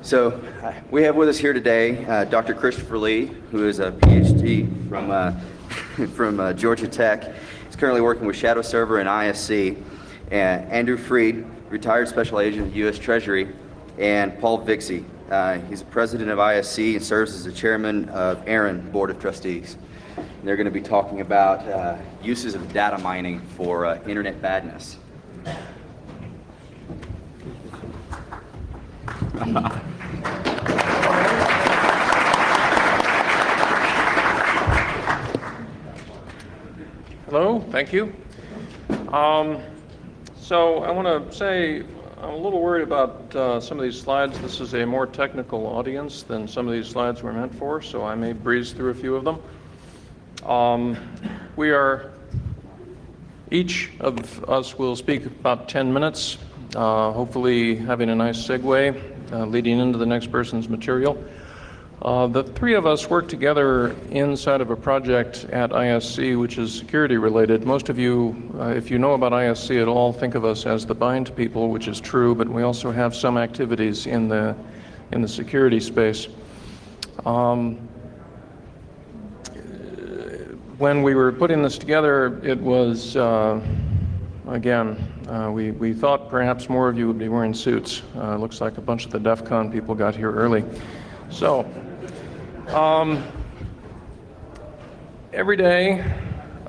So we have with us here today Dr. Christopher Lee, who is a PhD from Georgia Tech. He's currently working with Shadow Server and ISC. And Andrew Freed, retired special agent of U.S. Treasury, and Paul Vixie. He's the president of ISC and serves as the chairman of Aaron Board of Trustees. And they're going to be talking about uses of data mining for internet badness. Hello, thank you. So I want to say I'm a little worried about some of these slides. This is a more technical audience than some of these slides were meant for, so I may breeze through a few of them. Each of us will speak about 10 minutes, hopefully having a nice segue leading into the next person's material. The three of us work together inside of a project at ISC, which is security related. Most of you, if you know about ISC at all, think of us as the bind people, which is true, but we also have some activities in the security space. When we were putting this together, it was, we thought perhaps more of you would be wearing suits. Looks like a bunch of the DEF CON people got here early. So, every day,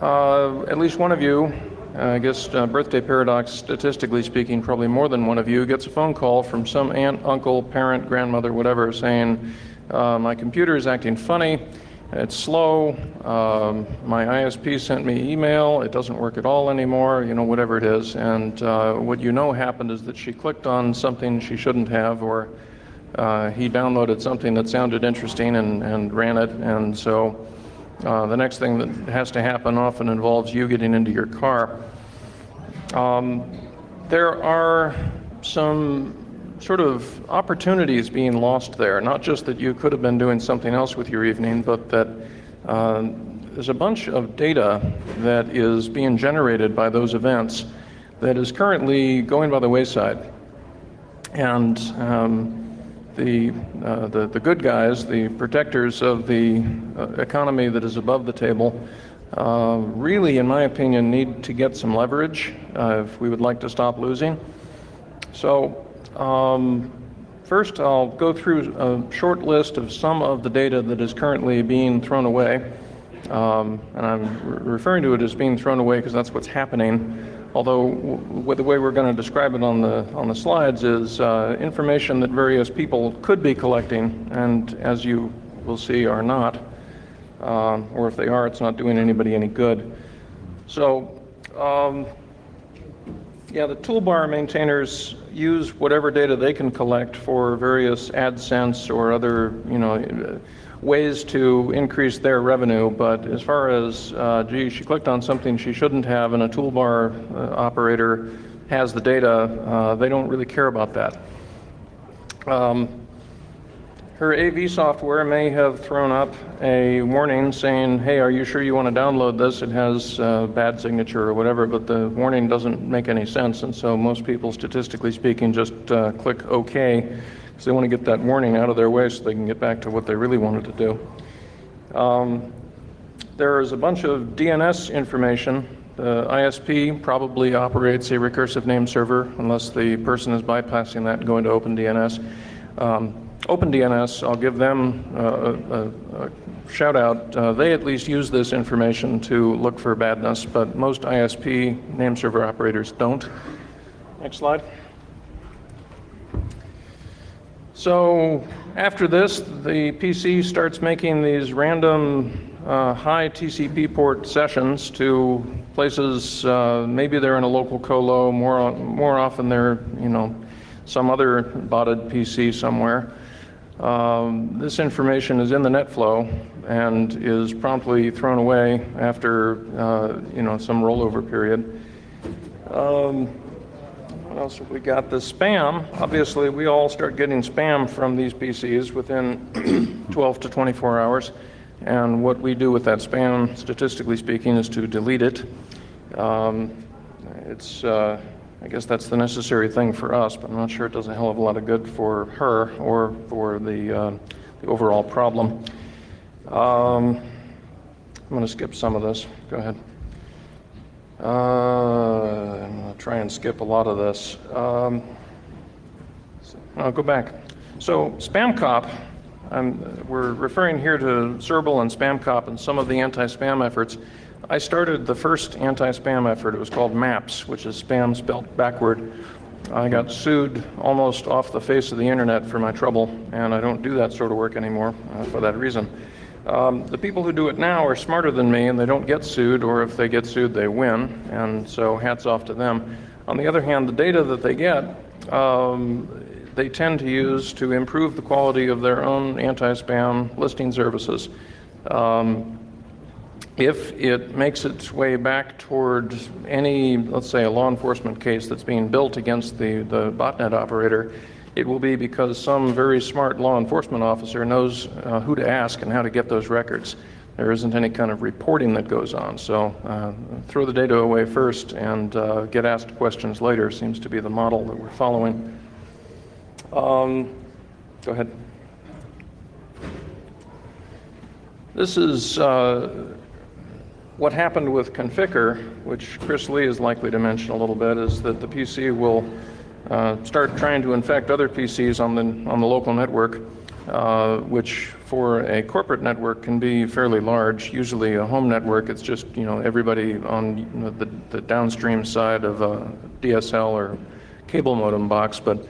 at least one of you, I guess birthday paradox, statistically speaking, probably more than one of you, gets a phone call from some aunt, uncle, parent, grandmother, whatever, saying, my computer is acting funny, it's slow, my ISP sent me email, it doesn't work at all anymore, you know, whatever it is. And what you know happened is that she clicked on something she shouldn't have, or he downloaded something that sounded interesting and ran it, and so the next thing that has to happen often involves you getting into your car. There are some sort of opportunities being lost there, not just that you could have been doing something else with your evening, but that there's a bunch of data that is being generated by those events that is currently going by the wayside. And the good guys, the protectors of the economy that is above the table, really, in my opinion, need to get some leverage if we would like to stop losing. So first I'll go through a short list of some of the data that is currently being thrown away. And I'm referring to it as being thrown away because that's what's happening. Although the way we're going to describe it on the slides is information that various people could be collecting, and as you will see, are not. Or if they are, it's not doing anybody any good. So, the toolbar maintainers use whatever data they can collect for various AdSense or other, ways to increase their revenue. But as far as, she clicked on something she shouldn't have and a toolbar operator has the data, they don't really care about that. Her AV software may have thrown up a warning saying, hey, are you sure you want to download this? It has bad signature or whatever, but the warning doesn't make any sense, and so most people, statistically speaking, just click OK. They want to get that warning out of their way so they can get back to what they really wanted to do. There is a bunch of DNS information. The ISP probably operates a recursive name server unless the person is bypassing that and going to OpenDNS. OpenDNS, I'll give them a shout out. They at least use this information to look for badness, but most ISP name server operators don't. Next slide. So after this, the PC starts making these random high TCP port sessions to places, maybe they're in a local colo, more often they're, some other botted PC somewhere. This information is in the net flow and is promptly thrown away after, some rollover period. What else have we got? The spam. Obviously, we all start getting spam from these PCs within 12 to 24 hours. And what we do with that spam, statistically speaking, is to delete it. It's I guess that's the necessary thing for us, but I'm not sure it does a hell of a lot of good for her or for the overall problem. I'm going to skip some of this. Go ahead. I'm going to try and skip a lot of this. I'll go back. So spam cop, we're referring here to Serble and spam cop and some of the anti-spam efforts. I started the first anti-spam effort. It was called MAPS, which is spam spelled backward. I got sued almost off the face of the internet for my trouble, and I don't do that sort of work anymore for that reason. The people who do it now are smarter than me, and they don't get sued, or if they get sued, they win, and so hats off to them. On the other hand, the data that they get, they tend to use to improve the quality of their own anti-spam listing services. If it makes its way back toward any, let's say, a law enforcement case that's being built against the botnet operator, it will be because some very smart law enforcement officer knows who to ask and how to get those records. There isn't any kind of reporting that goes on. So throw the data away first and get asked questions later seems to be the model that we're following. Go ahead. This is what happened with Conficker, which Chris Lee is likely to mention a little bit, is that the PC will start trying to infect other PCs on the local network, which for a corporate network can be fairly large. Usually a home network, it's just everybody on the downstream side of a DSL or cable modem box. But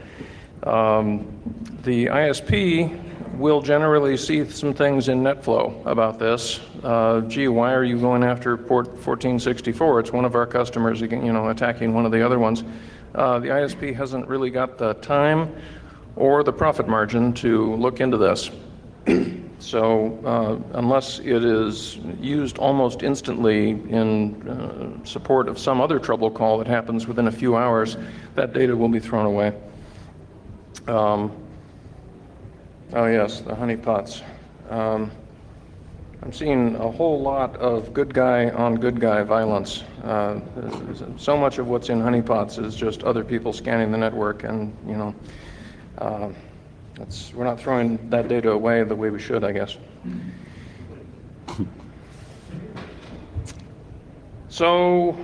the ISP will generally see some things in NetFlow about this. Gee, why are you going after port 1464? It's one of our customers, attacking one of the other ones. The ISP hasn't really got the time or the profit margin to look into this. So unless it is used almost instantly in support of some other trouble call that happens within a few hours, that data will be thrown away. Oh yes, the honeypots. I'm seeing a whole lot of good guy on good guy violence. So much of what's in honeypots is just other people scanning the network, and we're not throwing that data away the way we should, I guess. So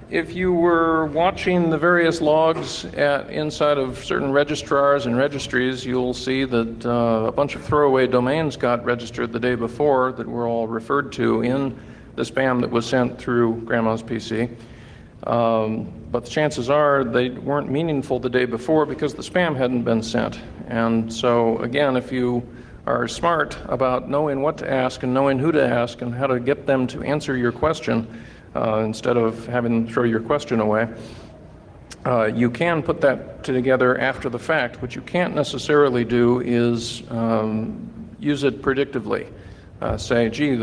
if you were watching the various logs inside of certain registrars and registries, you'll see that a bunch of throwaway domains got registered the day before that were all referred to in the spam that was sent through Grandma's PC. But the chances are they weren't meaningful the day before because the spam hadn't been sent. And so again, if you are smart about knowing what to ask and knowing who to ask and how to get them to answer your question, instead of having them throw your question away, you can put that together after the fact. What you can't necessarily do is use it predictively. Say, gee,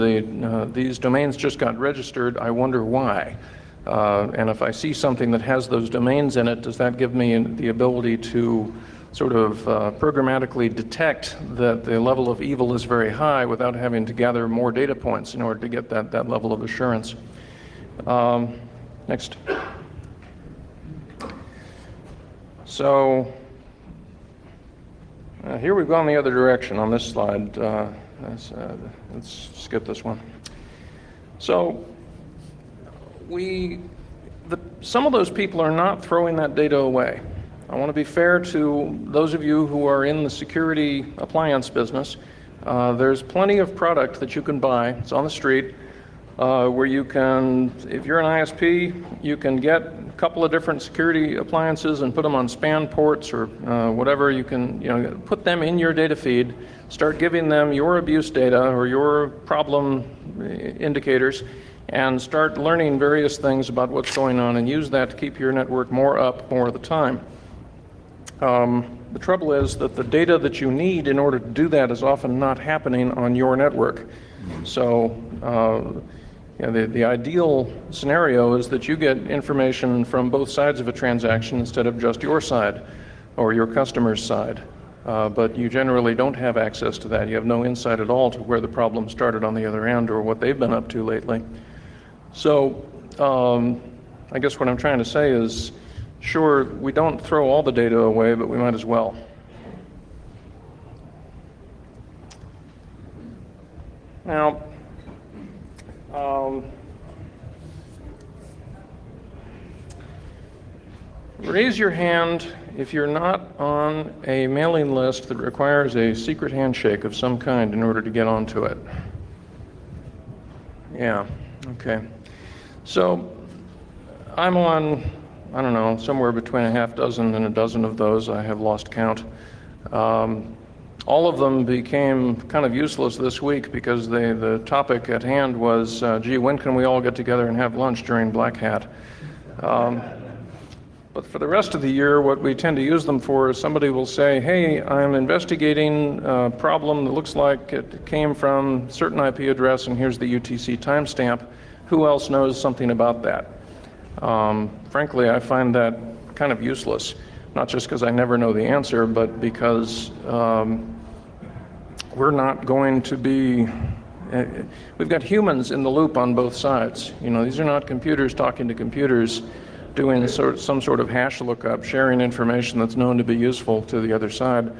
these domains just got registered, I wonder why. And if I see something that has those domains in it, does that give me the ability to sort of programmatically detect that the level of evil is very high without having to gather more data points in order to get that level of assurance? Next. So here we've gone the other direction on this slide. Let's skip this one. So some of those people are not throwing that data away. I want to be fair to those of you who are in the security appliance business. There's plenty of product that you can buy. It's on the street. Where you can, if you're an ISP, you can get a couple of different security appliances and put them on span ports or whatever. You can, put them in your data feed, start giving them your abuse data or your problem indicators, and start learning various things about what's going on and use that to keep your network more up more of the time. The trouble is that the data that you need in order to do that is often not happening on your network. So the ideal scenario is that you get information from both sides of a transaction instead of just your side or your customer's side. But you generally don't have access to that. You have no insight at all to where the problem started on the other end or what they've been up to lately. So I guess what I'm trying to say is Sure, we don't throw all the data away, but we might as well. Now, raise your hand if you're not on a mailing list that requires a secret handshake of some kind in order to get onto it. Yeah, okay. So I'm on, I don't know, somewhere between a half dozen and a dozen of those. I have lost count. All of them became kind of useless this week because the topic at hand was, gee, when can we all get together and have lunch during Black Hat? But for the rest of the year, what we tend to use them for is somebody will say, hey, I'm investigating a problem that looks like it came from a certain IP address, and here's the UTC timestamp. Who else knows something about that? Frankly, I find that kind of useless, not just because I never know the answer, but because we're not going to be, we've got humans in the loop on both sides. You know, these are not computers talking to computers, doing some sort of hash lookup, sharing information that's known to be useful to the other side.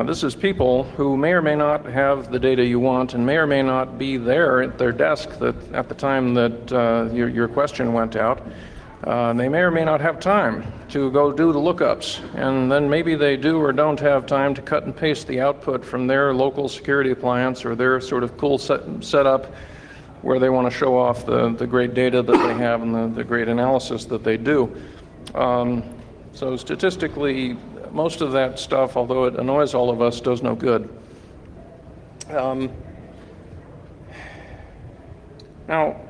This is people who may or may not have the data you want and may or may not be there at their desk at the time that your question went out. They may or may not have time to go do the lookups, and then maybe they do or don't have time to cut and paste the output from their local security appliance or their sort of cool setup where they want to show off the great data that they have and the great analysis that they do. So statistically, most of that stuff, although it annoys all of us, does no good. Now,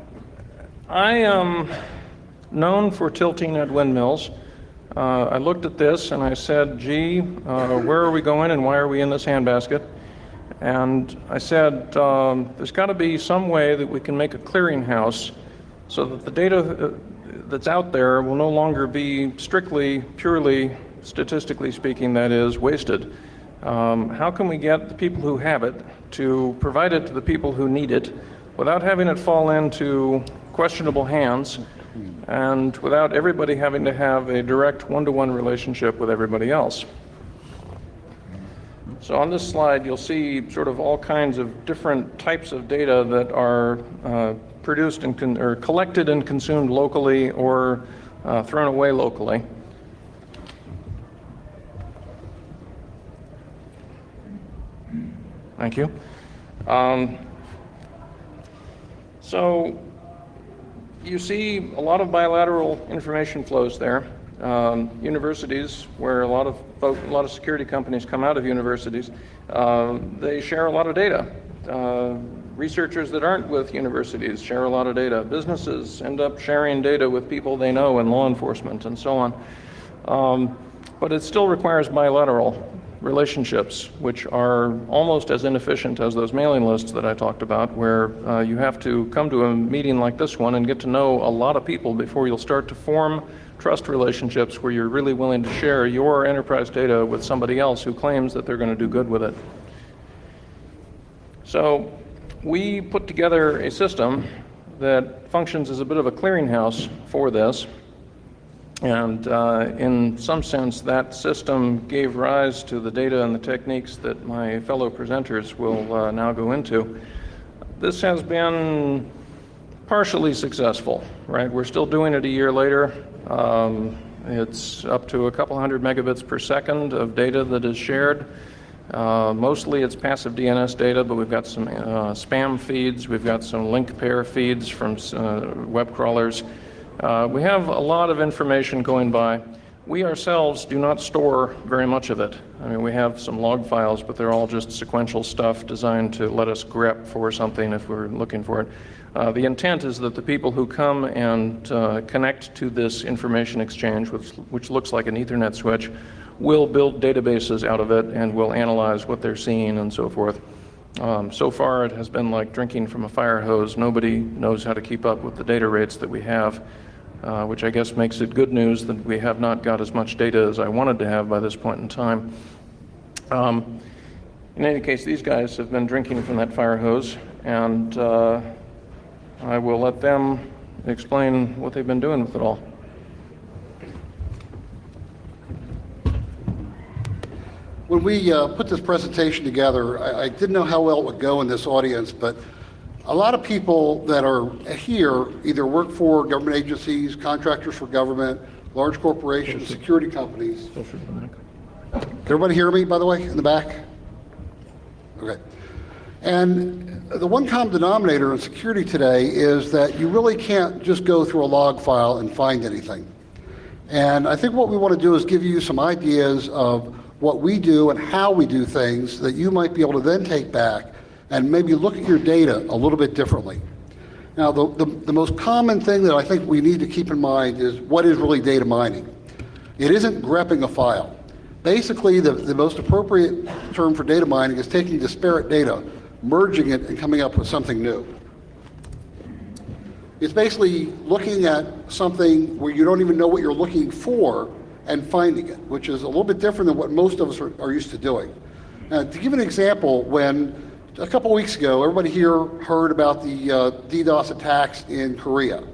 I am known for tilting at windmills. I looked at this and I said, gee, where are we going and why are we in this handbasket? And I said, there's got to be some way that we can make a clearinghouse so that the data that's out there will no longer be strictly, purely, statistically speaking, that is, wasted. How can we get the people who have it to provide it to the people who need it without having it fall into questionable hands and without everybody having to have a direct one-to-one relationship with everybody else? So on this slide, you'll see sort of all kinds of different types of data that are produced and or collected and consumed locally or thrown away locally. Thank you. So you see a lot of bilateral information flows there. Universities, where a lot of security companies come out of universities, they share a lot of data. Researchers that aren't with universities share a lot of data. Businesses end up sharing data with people they know in law enforcement and so on. But it still requires bilateral relationships, which are almost as inefficient as those mailing lists that I talked about, where you have to come to a meeting like this one and get to know a lot of people before you'll start to form trust relationships where you're really willing to share your enterprise data with somebody else who claims that they're going to do good with it. So we put together a system that functions as a bit of a clearinghouse for this. And in some sense, that system gave rise to the data and the techniques that my fellow presenters will now go into. This has been partially successful, right? We're still doing it a year later. It's up to a couple hundred megabits per second of data that is shared. Mostly it's passive DNS data, but we've got some spam feeds, we've got some link pair feeds from web crawlers. We have a lot of information going by. We ourselves do not store very much of it. I mean, we have some log files, but they're all just sequential stuff designed to let us grep for something if we're looking for it. The intent is that the people who come and connect to this information exchange, which looks like an Ethernet switch, will build databases out of it and will analyze what they're seeing and so forth. So far, it has been like drinking from a fire hose. Nobody knows how to keep up with the data rates that we have, which I guess makes it good news that we have not got as much data as I wanted to have by this point in time. In any case, these guys have been drinking from that fire hose, and I will let them explain what they've been doing with it all. When we put this presentation together, I didn't know how well it would go in this audience, but a lot of people that are here either work for government agencies, contractors for government, large corporations, security companies. Can everybody hear me, by the way, in the back? Okay. And the one common denominator in security today is that you really can't just go through a log file and find anything. And I think what we want to do is give you some ideas of what we do and how we do things that you might be able to then take back and maybe look at your data a little bit differently. Now, the most common thing that I think we need to keep in mind is what is really data mining. It isn't grepping a file. Basically, the most appropriate term for data mining is taking disparate data, merging it, and coming up with something new. It's basically looking at something where you don't even know what you're looking for and finding it, which is a little bit different than what most of us are used to doing. To give an example, when a couple weeks ago, everybody here heard about the DDoS attacks in Korea.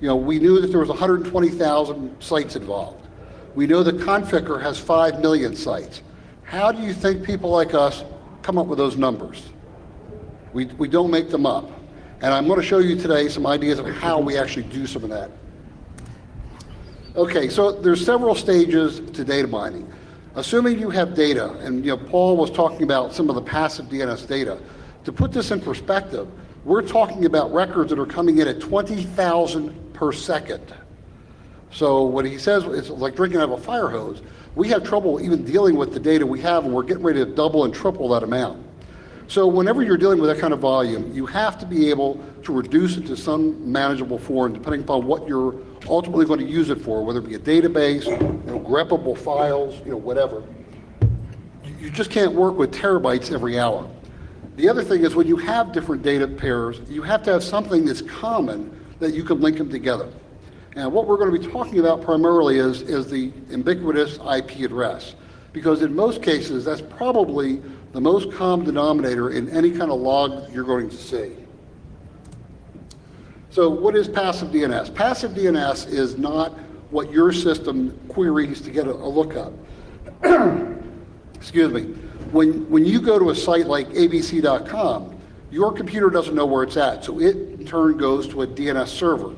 You know, we knew that there was 120,000 sites involved. We know that Conficker has 5 million sites. How do you think people like us come up with those numbers? We don't make them up. And I'm going to show you today some ideas of how we actually do some of that. Okay, so there's several stages to data mining. Assuming you have data, and Paul was talking about some of the passive DNS data. To put this in perspective, we're talking about records that are coming in at 20,000 per second. So what he says is like drinking out of a fire hose. We have trouble even dealing with the data we have, and we're getting ready to double and triple that amount. So whenever you're dealing with that kind of volume, you have to be able to reduce it to some manageable form, depending upon what you're ultimately going to use it for, whether it be a database, greppable files, whatever. You just can't work with terabytes every hour. The other thing is when you have different data pairs, you have to have something that's common that you can link them together. And what we're going to be talking about primarily is the ubiquitous IP address, because in most cases, that's probably the most common denominator in any kind of log you're going to see. So what is passive DNS? Passive DNS is not what your system queries to get a lookup. Excuse me. When you go to a site like abc.com, your computer doesn't know where it's at, so it in turn goes to a DNS server.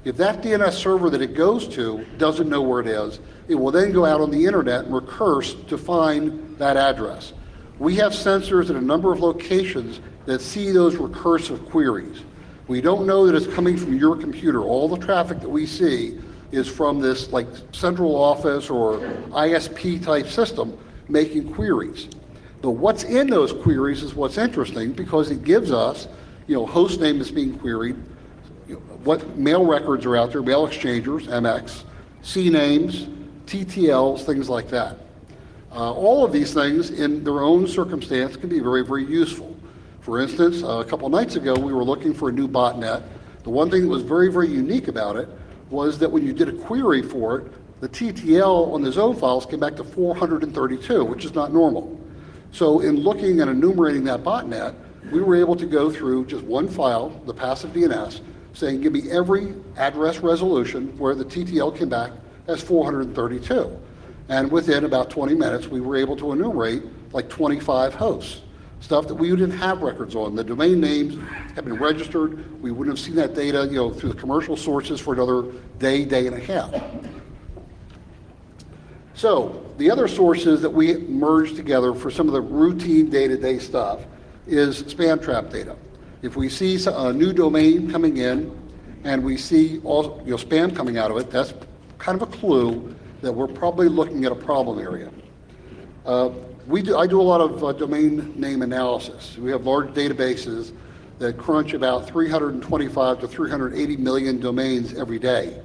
If that DNS server that it goes to doesn't know where it is, it will then go out on the internet and recurse to find that address. We have sensors at a number of locations that see those recursive queries. We don't know that it's coming from your computer. All the traffic that we see is from this like central office or ISP type system making queries. But what's in those queries is what's interesting, because it gives us, host name is being queried, what mail records are out there, mail exchangers, MX, CNAMEs, TTLs, things like that. All of these things in their own circumstance can be very, very useful. For instance, a couple nights ago, we were looking for a new botnet. The one thing that was very, very unique about it was that when you did a query for it, the TTL on the zone files came back to 432, which is not normal. So in looking and enumerating that botnet, we were able to go through just one file, the passive DNS, saying give me every address resolution where the TTL came back as 432. And within about 20 minutes, we were able to enumerate like 25 hosts, stuff that we didn't have records on. The domain names have been registered. We wouldn't have seen that data, through the commercial sources for another day, day and a half. So the other sources that we merge together for some of the routine day-to-day stuff is spam trap data. If we see a new domain coming in and we see all, spam coming out of it, that's kind of a clue that we're probably looking at a problem area. I do a lot of domain name analysis. We have large databases that crunch about 325 to 380 million domains every day.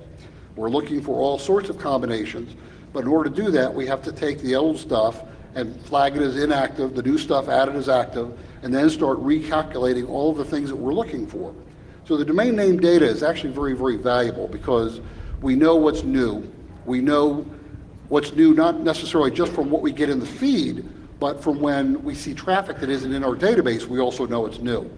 We're looking for all sorts of combinations, but in order to do that, we have to take the old stuff and flag it as inactive, the new stuff added as active, and then start recalculating all of the things that we're looking for. So the domain name data is actually very, very valuable because we know what's new. We know what's new not necessarily just from what we get in the feed, but from when we see traffic that isn't in our database, we also know it's new.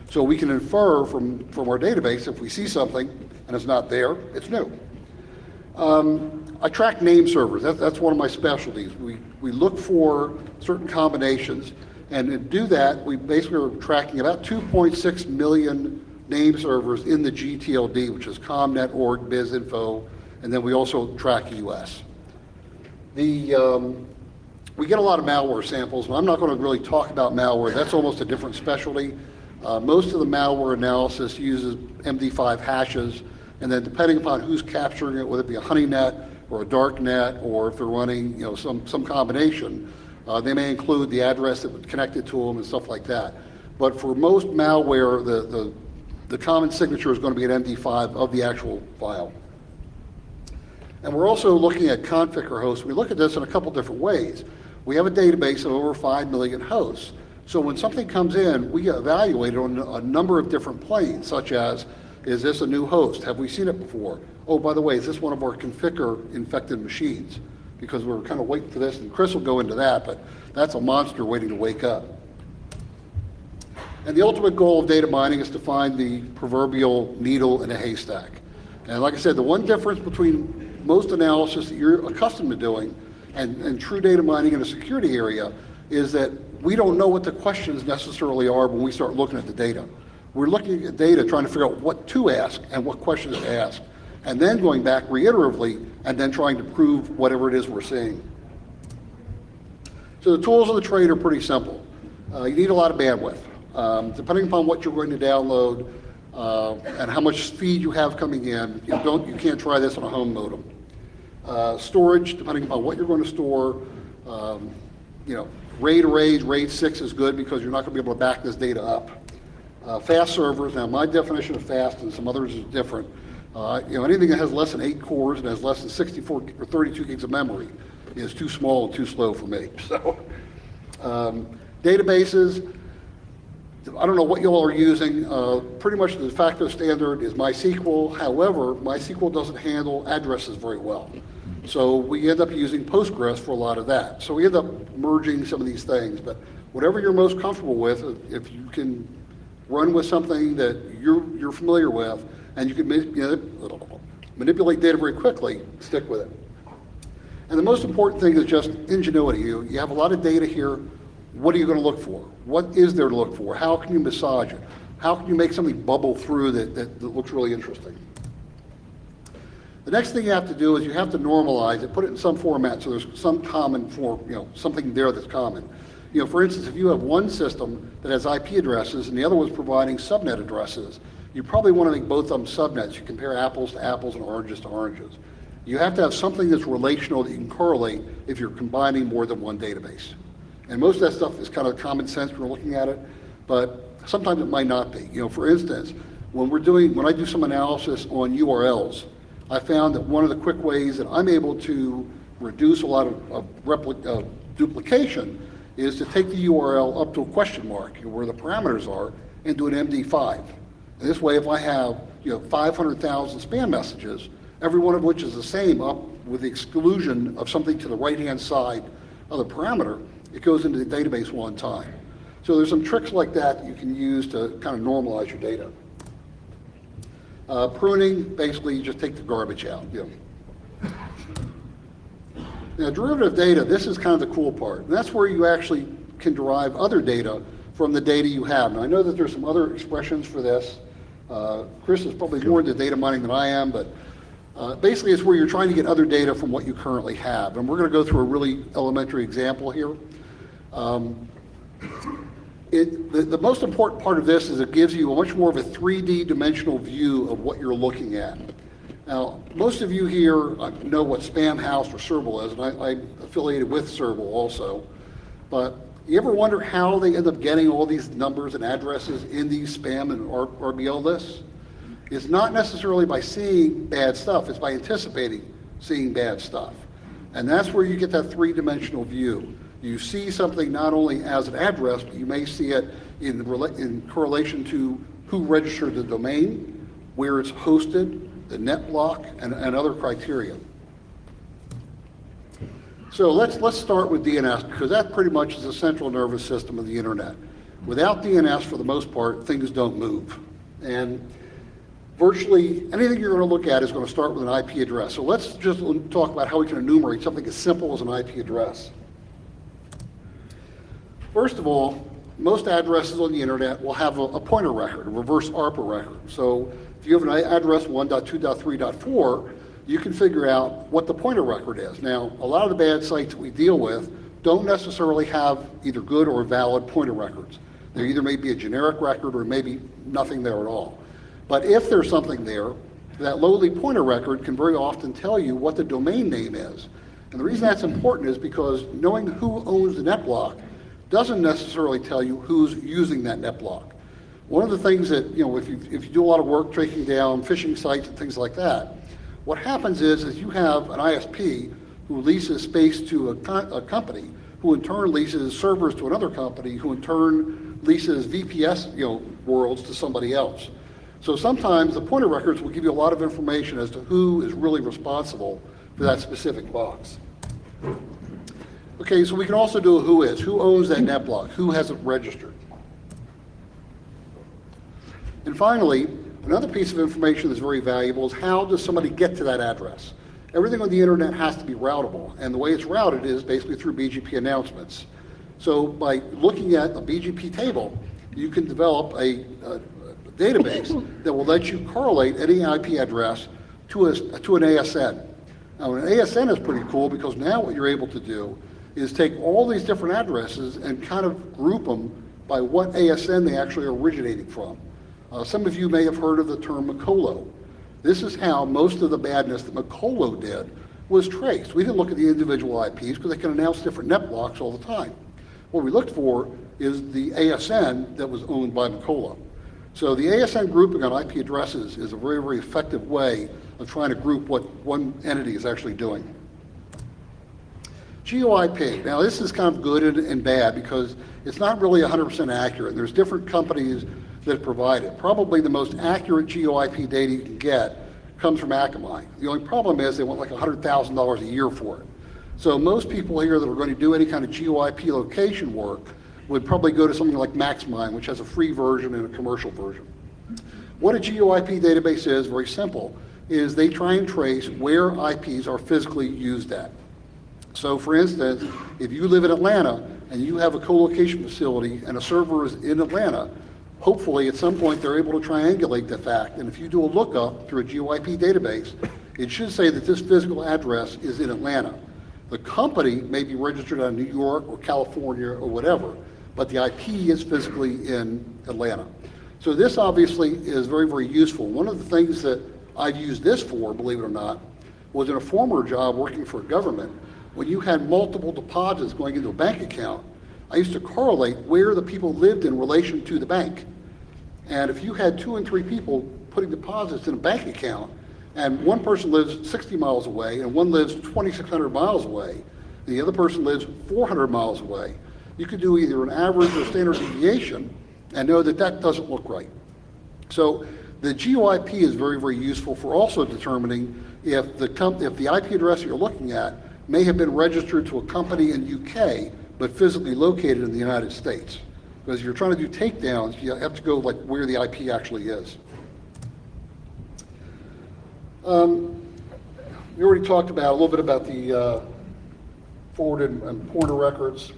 So we can infer from our database, if we see something and it's not there, it's new. I track name servers. That's one of my specialties. We look for certain combinations, and to do that, we basically are tracking about 2.6 million name servers in the GTLD, which is ComNet, Org, BizInfo, and then we also track US. We get a lot of malware samples, and I'm not going to really talk about malware. That's almost a different specialty. Most of the malware analysis uses MD5 hashes, and then depending upon who's capturing it, whether it be a honeynet or a dark net, or if they're running some combination, they may include the address that was connected to them and stuff like that. But for most malware, the common signature is going to be an MD5 of the actual file. And we're also looking at Conficker hosts. We look at this in a couple different ways. We have a database of over 5 million hosts. So when something comes in, we evaluate it on a number of different planes, such as, is this a new host? Have we seen it before? Oh, by the way, is this one of our Conficker infected machines? Because we're kind of waiting for this, and Chris will go into that, but that's a monster waiting to wake up. And the ultimate goal of data mining is to find the proverbial needle in a haystack. And like I said, the one difference between most analysis that you're accustomed to doing and true data mining in a security area is that we don't know what the questions necessarily are when we start looking at the data. We're looking at data trying to figure out what to ask and what questions to ask, and then going back reiteratively and then trying to prove whatever it is we're seeing. So the tools of the trade are pretty simple. You need a lot of bandwidth. Depending upon what you're going to download and how much speed you have coming in, you can't try this on a home modem. Storage, depending upon what you're going to store, RAID arrays, RAID 6 is good because you're not going to be able to back this data up. Fast servers, now my definition of fast and some others is different. Anything that has less than 8 cores and has less than 64 or 32 gigs of memory is too small and too slow for me. So, databases, I don't know what you all are using. Pretty much the de facto standard is MySQL. However, MySQL doesn't handle addresses very well. So we end up using Postgres for a lot of that. So we end up merging some of these things. But whatever you're most comfortable with, if you can run with something that you're familiar with, and you can manipulate data very quickly, stick with it. And the most important thing is just ingenuity. You have a lot of data here. What are you going to look for? What is there to look for? How can you massage it? How can you make something bubble through that looks really interesting? The next thing you have to do is you have to normalize it, put it in some format so there's some common form, something there that's common. For instance, if you have one system that has IP addresses and the other one's providing subnet addresses, you probably want to make both of them subnets. You compare apples to apples and oranges to oranges. You have to have something that's relational that you can correlate if you're combining more than one database. And most of that stuff is kind of common sense when we're looking at it, but sometimes it might not be. For instance, when I do some analysis on URLs, I found that one of the quick ways that I'm able to reduce a lot of duplication is to take the URL up to a question mark where the parameters are and do an MD5. And this way, if I have 500,000 spam messages, every one of which is the same up with the exclusion of something to the right-hand side of the parameter, it goes into the database one time. So there's some tricks like that you can use to kind of normalize your data. Pruning, basically you just take the garbage out. Now derivative data, this is kind of the cool part. And that's where you actually can derive other data from the data you have. Now I know that there's some other expressions for this. Chris is probably more into data mining than I am, but basically it's where you're trying to get other data from what you currently have. And we're going to go through a really elementary example here. The most important part of this is it gives you a much more of a 3D dimensional view of what you're looking at. Now, most of you here know what Spam House or Serval is, and I'm affiliated with Serval also. But you ever wonder how they end up getting all these numbers and addresses in these spam and RBL lists? It's not necessarily by seeing bad stuff, it's by anticipating seeing bad stuff. And that's where you get that 3-dimensional view. You see something not only as an address, but you may see it in correlation to who registered the domain, where it's hosted, the net block, and other criteria. So let's start with DNS, because that pretty much is the central nervous system of the internet. Without DNS, for the most part, things don't move. And Virtually anything you're going to look at is going to start with an IP address. So let's just talk about how we can enumerate something as simple as an IP address. First of all, most addresses on the internet will have a pointer record, a reverse ARPA record. So if you have an address 1.2.3.4, you can figure out what the pointer record is. Now, a lot of the bad sites that we deal with don't necessarily have either good or valid pointer records. There either may be a generic record or maybe nothing there at all. But if there's something there, that lowly pointer record can very often tell you what the domain name is. And the reason that's important is because knowing who owns the net block doesn't necessarily tell you who's using that net block. One of the things that, if you do a lot of work tracking down phishing sites and things like that, what happens is you have an ISP who leases space to a company, who in turn leases servers to another company, who in turn leases VPS worlds to somebody else. So sometimes the pointer records will give you a lot of information as to who is really responsible for that specific box. Okay, so we can also do a who is. Who owns that net block? Who has it registered? And finally, another piece of information that's very valuable is how does somebody get to that address? Everything on the internet has to be routable, and the way it's routed is basically through BGP announcements. So by looking at a BGP table, you can develop a database that will let you correlate any IP address to an ASN. Now, an ASN is pretty cool because now what you're able to do is take all these different addresses and kind of group them by what ASN they actually are originating from. Some of you may have heard of the term Macolo. This is how most of the badness that Macolo did was traced. We didn't look at the individual IPs because they can announce different net blocks all the time. What we looked for is the ASN that was owned by Macolo. So the ASN grouping on IP addresses is a very, very effective way of trying to group what one entity is actually doing. GeoIP. Now this is kind of good and bad because it's not really 100% accurate. There's different companies that provide it. Probably the most accurate GeoIP data you can get comes from Akamai. The only problem is they want like $100,000 a year for it. So most people here that are going to do any kind of GeoIP location work would probably go to something like MaxMine, which has a free version and a commercial version. What a GeoIP database is, very simple, is they try and trace where IPs are physically used at. So for instance, if you live in Atlanta and you have a co-location facility and a server is in Atlanta, hopefully at some point they're able to triangulate the fact. And if you do a lookup through a GeoIP database, it should say that this physical address is in Atlanta. The company may be registered out of New York or California or whatever, but the IP is physically in Atlanta. So this obviously is very, very useful. One of the things that I've used this for, believe it or not, was in a former job working for a government. When you had multiple deposits going into a bank account, I used to correlate where the people lived in relation to the bank. And if you had 2 and 3 people putting deposits in a bank account, and one person lives 60 miles away and one lives 2,600 miles away, and the other person lives 400 miles away, you could do either an average or standard deviation and know that that doesn't look right. So the GeoIP is very, very useful for also determining if the IP address you're looking at may have been registered to a company in UK but physically located in the United States. Because if you're trying to do takedowns, you have to go like where the IP actually is. We already talked about a little bit about the forwarded and pointer records.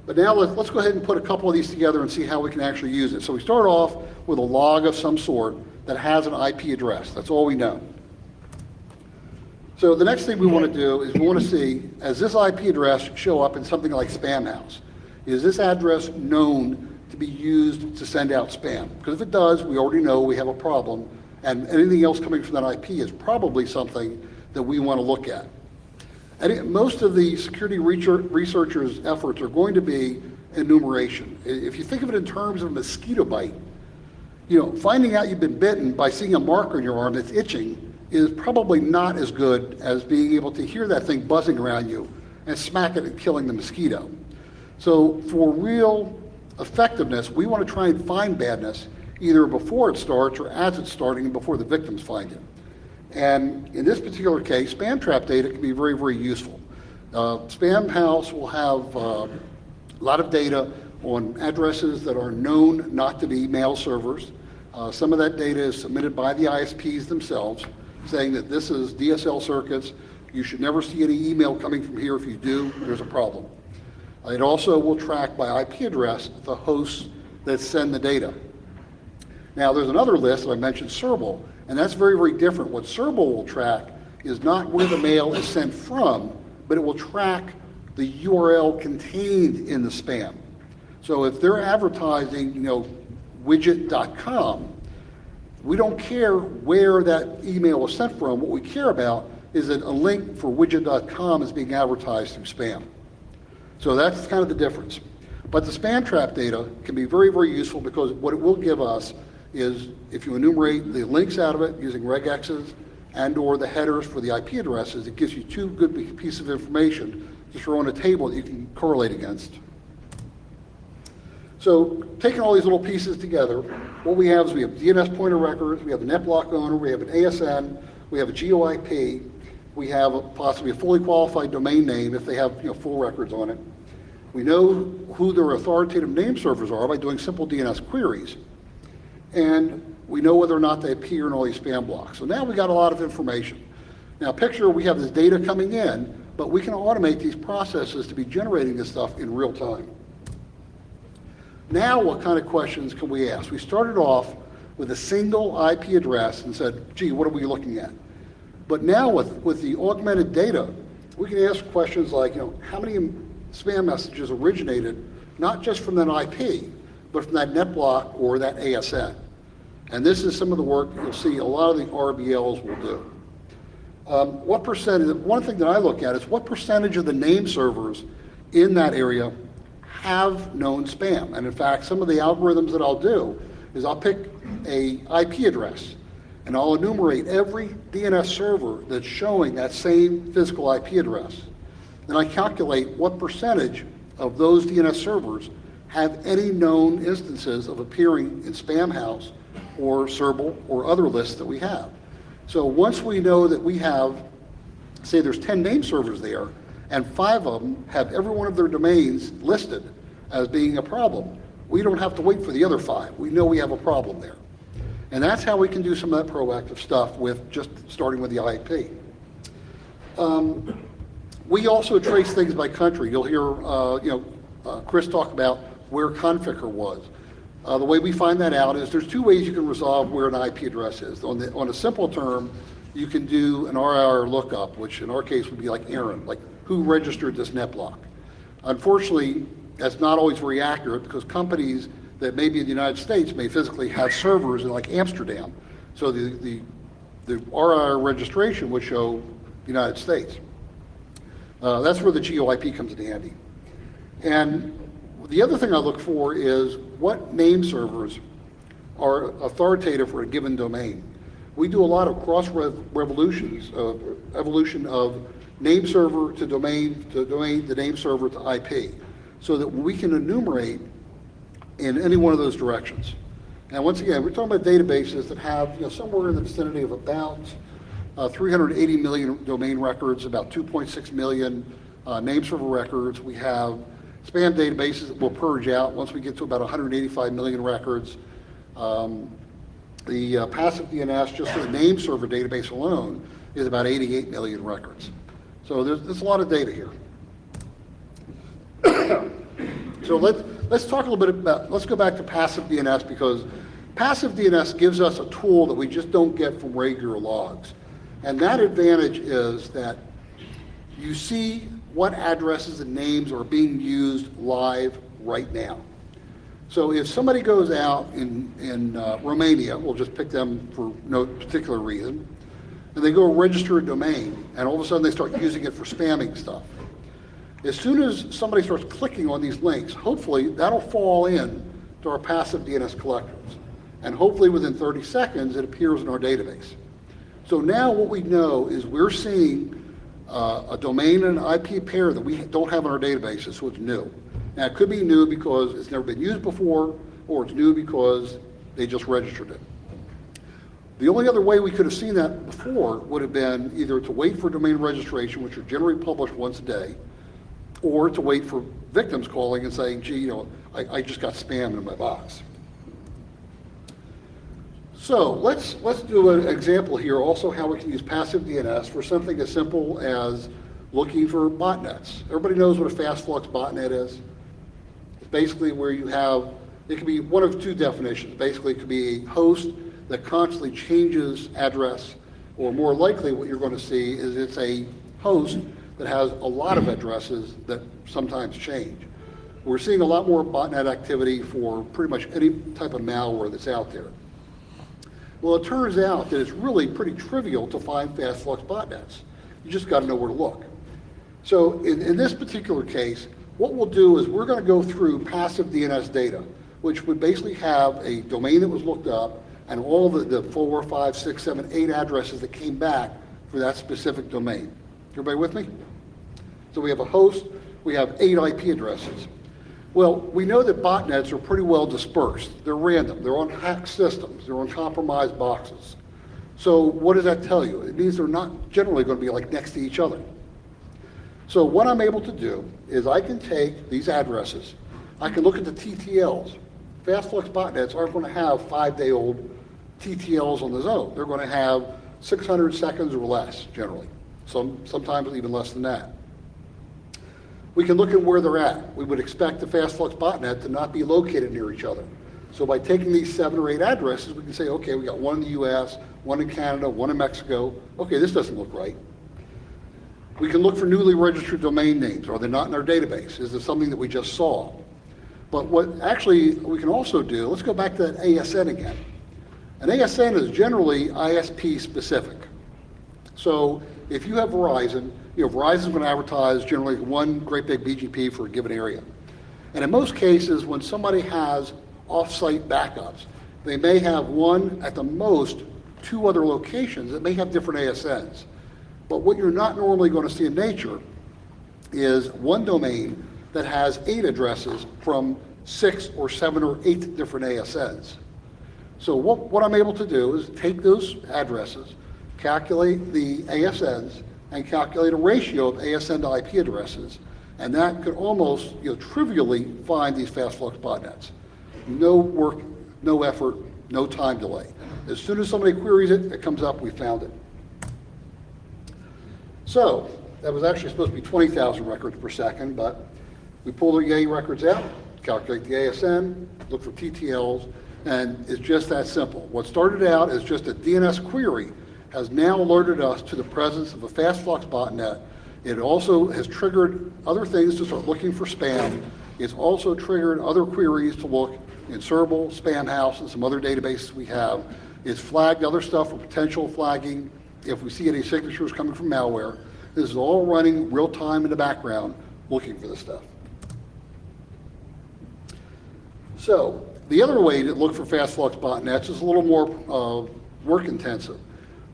But now let's go ahead and put a couple of these together and see how we can actually use it. So we start off with a log of some sort that has an IP address. That's all we know. So the next thing we want to do is we want to see, as this IP address show up in something like Spamhaus, is this address known to be used to send out spam? Because if it does, we already know we have a problem, and anything else coming from that IP is probably something that we want to look at. And most of the security researchers' efforts are going to be enumeration. If you think of it in terms of a mosquito bite, finding out you've been bitten by seeing a mark on your arm that's itching is probably not as good as being able to hear that thing buzzing around you and smack it and killing the mosquito. So for real effectiveness, we want to try and find badness either before it starts or as it's starting and before the victims find it. And in this particular case, spam trap data can be very, very useful. Spamhaus will have a lot of data on addresses that are known not to be mail servers. Some of that data is submitted by the ISPs themselves, saying that this is DSL circuits. You should never see any email coming from here. If you do, there's a problem. It also will track by IP address the hosts that send the data. Now, there's another list that I mentioned, Serval, and that's very, very different. What Serval will track is not where the mail is sent from, but it will track the URL contained in the spam. So if they're advertising, widget.com, we don't care where that email was sent from. What we care about is that a link for widget.com is being advertised through spam. So that's kind of the difference. But the spam trap data can be very, very useful because what it will give us is, if you enumerate the links out of it using regexes and or the headers for the IP addresses, it gives you two good pieces of information to throw on a table that you can correlate against. So taking all these little pieces together, what we have is we have DNS pointer records, we have a NetBlock owner, we have an ASN, we have a GeoIP, we have possibly a fully qualified domain name if they have full records on it. We know who their authoritative name servers are by doing simple DNS queries. And we know whether or not they appear in all these spam blocks. So now we got a lot of information. Now picture we have this data coming in, but we can automate these processes to be generating this stuff in real time. Now what kind of questions can we ask? We started off with a single IP address and said, gee, what are we looking at? But now with the augmented data, we can ask questions like, how many spam messages originated, not just from that IP, but from that NetBlock or that ASN. And this is some of the work you'll see a lot of the RBLs will do. What percentage, one thing that I look at is what percentage of the name servers in that area have known spam. And in fact, some of the algorithms that I'll do is I'll pick a IP address and I'll enumerate every DNS server that's showing that same physical IP address. Then I calculate what percentage of those DNS servers have any known instances of appearing in Spamhaus or Serval or other lists that we have. So once we know that we have, say there's 10 name servers there, and 5 of them have every one of their domains listed as being a problem, we don't have to wait for the other 5. We know we have a problem there. And that's how we can do some of that proactive stuff with just starting with the IP. We also trace things by country. You'll hear Chris talk about where Conficker was. The way we find that out is there's 2 ways you can resolve where an IP address is. On a simple term, you can do an RIR lookup, which in our case would be like Aaron, like who registered this NetBlock. Unfortunately, that's not always very accurate because companies that may be in the United States may physically have servers in like Amsterdam. So the RIR registration would show United States. That's where the GeoIP comes in handy. And the other thing I look for is what name servers are authoritative for a given domain. We do a lot of evolution of name server to domain, the name server to IP, so that we can enumerate in any one of those directions. And once again, we're talking about databases that have somewhere in the vicinity of about 380 million domain records, about 2.6 million name server records. We have spam databases that we'll purge out once we get to about 185 million records. The passive DNS, just for the name server database alone, is about 88 million records. So there's a lot of data here. So let's talk a little bit about, let's go back to passive DNS, because passive DNS gives us a tool that we just don't get from regular logs. And that advantage is that you see what addresses and names are being used live right now. So if somebody goes out in Romania, we'll just pick them for no particular reason, and they go register a domain, and all of a sudden they start using it for spamming stuff. As soon as somebody starts clicking on these links, hopefully that'll fall in to our passive DNS collectors. And hopefully within 30 seconds it appears in our database. So now what we know is we're seeing a domain and an IP pair that we don't have in our databases, so it's new. Now it could be new because it's never been used before, or it's new because they just registered it. The only other way we could have seen that before would have been either to wait for domain registration, which are generally published once a day, or to wait for victims calling and saying, gee, I just got spammed in my box. So let's do an example here also how we can use passive DNS for something as simple as looking for botnets. Everybody knows what a fast flux botnet is. It's basically where you have, it can be one of two definitions. Basically, it could be a host that constantly changes address, or more likely what you're going to see is it's a host that has a lot of addresses that sometimes change. We're seeing a lot more botnet activity for pretty much any type of malware that's out there. Well, it turns out that it's really pretty trivial to find fast flux botnets. You just got to know where to look. So in this particular case, what we'll do is we're going to go through passive DNS data, which would basically have a domain that was looked up and all the 4, 5, 6, 7, 8 addresses that came back for that specific domain. Everybody with me? So we have a host, we have 8 IP addresses. Well, we know that botnets are pretty well dispersed. They're random. They're on hacked systems. They're on compromised boxes. So what does that tell you? It means they're not generally going to be like next to each other. So what I'm able to do is I can take these addresses. I can look at the TTLs. Fast flux botnets aren't going to have 5-day-old TTLs on the zone. They're going to have 600 seconds or less, generally. Sometimes even less than that. We can look at where they're at. We would expect the fast flux botnet to not be located near each other. So by taking these 7 or 8 addresses, we can say, okay, we got one in the US, one in Canada, one in Mexico. Okay, this doesn't look right. We can look for newly registered domain names. Are they not in our database? Is it something that we just saw? But what actually we can also do, let's go back to that ASN again. An ASN is generally ISP specific. So if you have Verizon, Verizon's going to advertise generally one great big BGP for a given area. And in most cases, when somebody has off-site backups, they may have one, at the most, 2 other locations that may have different ASNs. But what you're not normally going to see in nature is one domain that has 8 addresses from 6 or 7 or 8 different ASNs. So what I'm able to do is take those addresses, calculate the ASNs, and calculate a ratio of ASN to IP addresses, and that could almost trivially find these fast flux botnets. No work, no effort, no time delay. As soon as somebody queries it, it comes up, we found it. So that was actually supposed to be 20,000 records per second, but we pull the EA records out, calculate the ASN, look for TTLs, and it's just that simple. What started out as just a DNS query has now alerted us to the presence of a fast flux botnet. It also has triggered other things to start looking for spam. It's also triggered other queries to look in Serval, Spamhaus, and some other databases we have. It's flagged other stuff for potential flagging if we see any signatures coming from malware. This is all running real time in the background looking for this stuff. So the other way to look for fast flux botnets is a little more work intensive.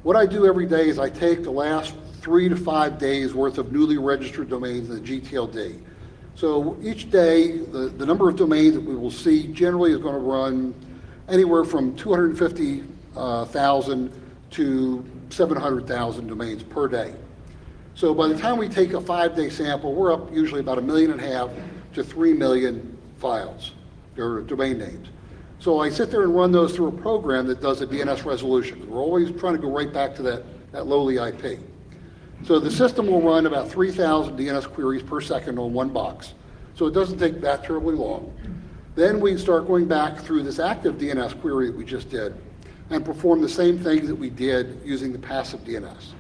What I do every day is I take the last 3 to 5 days worth of newly registered domains in the GTLD. So each day, the number of domains that we will see generally is going to run anywhere from 250,000 to 700,000 domains per day. So by the time we take a 5-day sample, we're up usually about 1.5 million to 3 million files, or domain names. So I sit there and run those through a program that does a DNS resolution. We're always trying to go right back to that lowly IP. So the system will run about 3,000 DNS queries per second on one box. So it doesn't take that terribly long. Then we start going back through this active DNS query that we just did and perform the same things that we did using the passive DNS.